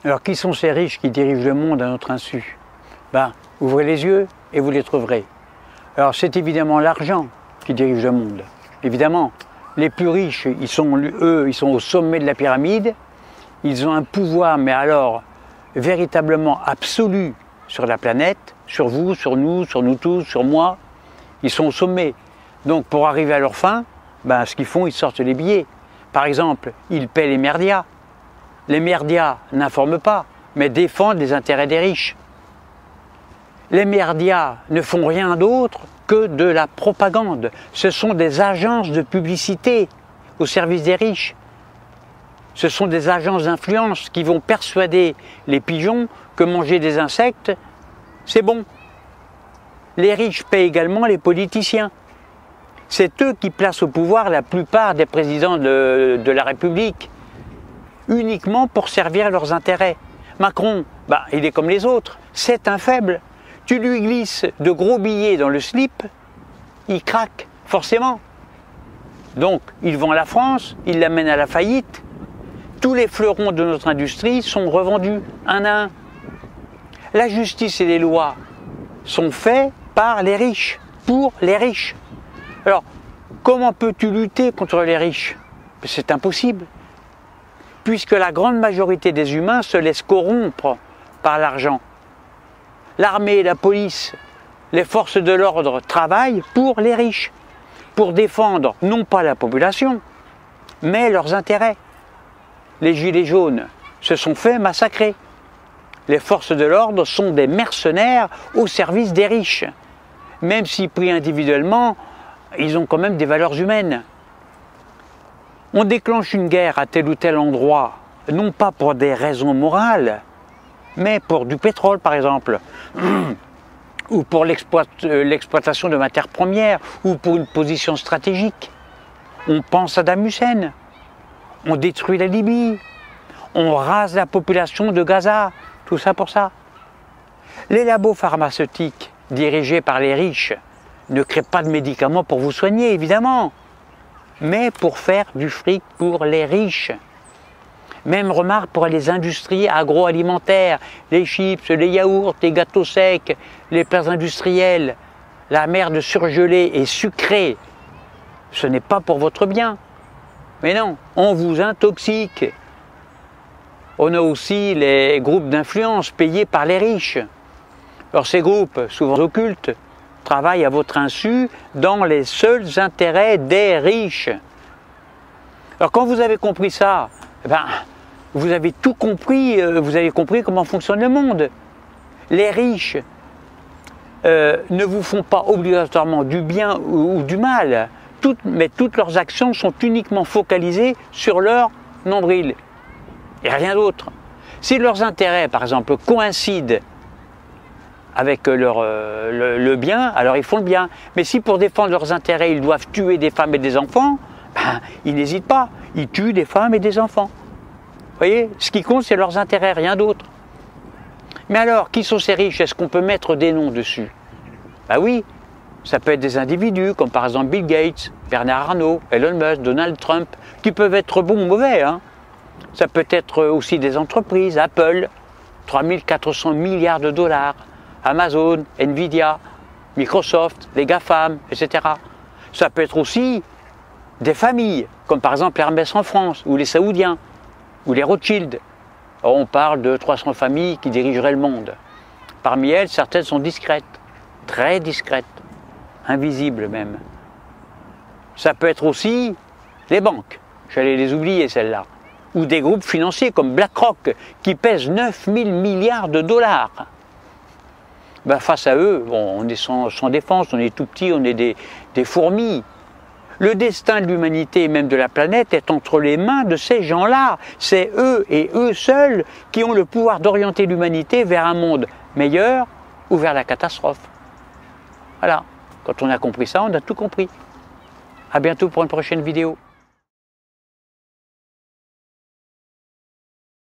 Alors qui sont ces riches qui dirigent le monde à notre insu? Ben, ouvrez les yeux et vous les trouverez. Alors c'est évidemment l'argent qui dirige le monde. Évidemment, les plus riches, ils sont au sommet de la pyramide. Ils ont un pouvoir, mais alors véritablement absolu sur la planète, sur vous, sur nous tous, sur moi. Ils sont au sommet. Donc pour arriver à leur fin, ben, ce qu'ils font, ils sortent les billets. Par exemple, ils paient les merdias. Les merdias n'informent pas, mais défendent les intérêts des riches. Les merdias ne font rien d'autre que de la propagande. Ce sont des agences de publicité au service des riches. Ce sont des agences d'influence qui vont persuader les pigeons que manger des insectes, c'est bon. Les riches paient également les politiciens. C'est eux qui placent au pouvoir la plupart des présidents de la République, uniquement pour servir leurs intérêts. Macron, bah, il est comme les autres, c'est un faible. Tu lui glisses de gros billets dans le slip, il craque, forcément. Donc, il vend la France, il l'amène à la faillite. Tous les fleurons de notre industrie sont revendus, un à un. La justice et les lois sont faits par les riches, pour les riches. Alors, comment peux-tu lutter contre les riches? C'est impossible, puisque la grande majorité des humains se laissent corrompre par l'argent. L'armée, la police, les forces de l'ordre travaillent pour les riches, pour défendre non pas la population, mais leurs intérêts. Les gilets jaunes se sont fait massacrer. Les forces de l'ordre sont des mercenaires au service des riches. Même si pris individuellement, ils ont quand même des valeurs humaines. On déclenche une guerre à tel ou tel endroit, non pas pour des raisons morales, mais pour du pétrole par exemple, ou pour l'exploitation de matières premières, ou pour une position stratégique. On pense à Saddam Hussein, on détruit la Libye, on rase la population de Gaza, tout ça pour ça. Les labos pharmaceutiques dirigés par les riches ne créent pas de médicaments pour vous soigner, évidemment, mais pour faire du fric pour les riches. Même remarque pour les industries agroalimentaires, les chips, les yaourts, les gâteaux secs, les plats industriels, la merde surgelée et sucrée, ce n'est pas pour votre bien. Mais non, on vous intoxique. On a aussi les groupes d'influence payés par les riches. Alors ces groupes, souvent occultes, travaillent à votre insu dans les seuls intérêts des riches. Alors quand vous avez compris ça, ben, vous avez tout compris, vous avez compris comment fonctionne le monde. Les riches ne vous font pas obligatoirement du bien ou du mal, mais toutes leurs actions sont uniquement focalisées sur leur nombril et rien d'autre. Si leurs intérêts, par exemple, coïncident avec le bien, alors ils font le bien. Mais si pour défendre leurs intérêts, ils doivent tuer des femmes et des enfants, ben, ils n'hésitent pas, ils tuent des femmes et des enfants. Vous voyez, ce qui compte, c'est leurs intérêts, rien d'autre. Mais alors, qui sont ces riches? Est-ce qu'on peut mettre des noms dessus? Ben oui, ça peut être des individus, comme par exemple Bill Gates, Bernard Arnault, Elon Musk, Donald Trump, qui peuvent être bons ou mauvais. Hein. Ça peut être aussi des entreprises, Apple, 3400 milliards de dollars, Amazon, Nvidia, Microsoft, les GAFAM, etc. Ça peut être aussi des familles, comme par exemple Hermès en France, ou les Saoudiens, ou les Rothschild. Alors, on parle de 300 familles qui dirigeraient le monde. Parmi elles, certaines sont discrètes, très discrètes, invisibles même. Ça peut être aussi les banques, j'allais les oublier celles-là, ou des groupes financiers comme BlackRock, qui pèsent 9000 milliards de dollars. Ben, face à eux, bon, on est sans défense, on est tout petit, on est des fourmis. Le destin de l'humanité et même de la planète est entre les mains de ces gens-là. C'est eux et eux seuls qui ont le pouvoir d'orienter l'humanité vers un monde meilleur ou vers la catastrophe. Voilà. Quand on a compris ça, on a tout compris. À bientôt pour une prochaine vidéo.